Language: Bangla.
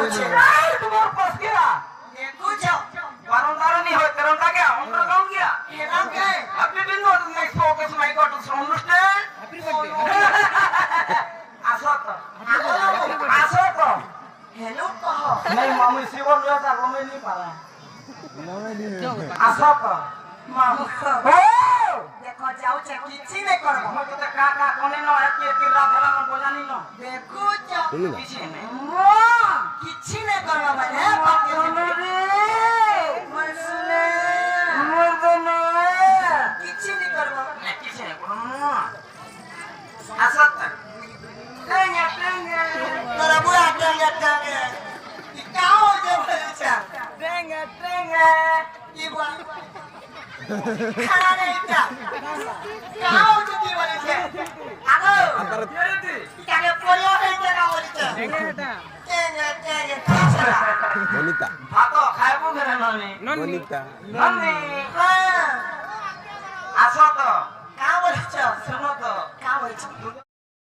যাচ্ছে তোমার পাস গিয়া দেখো যাও কারণ কারণই হয় কারণটা কে আমরা কাউন গিয়া এলাম কে হ্যাপি বিন্দু next focus my god to understand আসো তো আসো তো हेलो कहो नहीं मामू सीवन जो था वो में नहीं पाला আসো তো मामू ओ देखो যাচ্ছে কিছু নাই করব हम तो का कोने न है के रात हला मन बोलानी न দেখো যাও किसी नहीं কিছু নাই করব মানে বাকি রে মরসুলে মরদনা কিছু নাই করব किसी नहीं कोनो আসো তো টেঙ্গে টেঙ্গে তোরা বুয়া টাঙ্গে টাঙ্গে কাও যে বলছা টেঙ্গে টেঙ্গে কি বল খানা নেই এটা কাও যদি বলেছে আগো কেরেতি কাকে পড়িও হইছে না বলেছে টেঙ্গে টেঙ্গে Bonita. ভাতো খাইবো কেন ননি Bonita. ননি হ্যাঁ আসো তো কাও বলেছ শুনো তো কাও বলেছ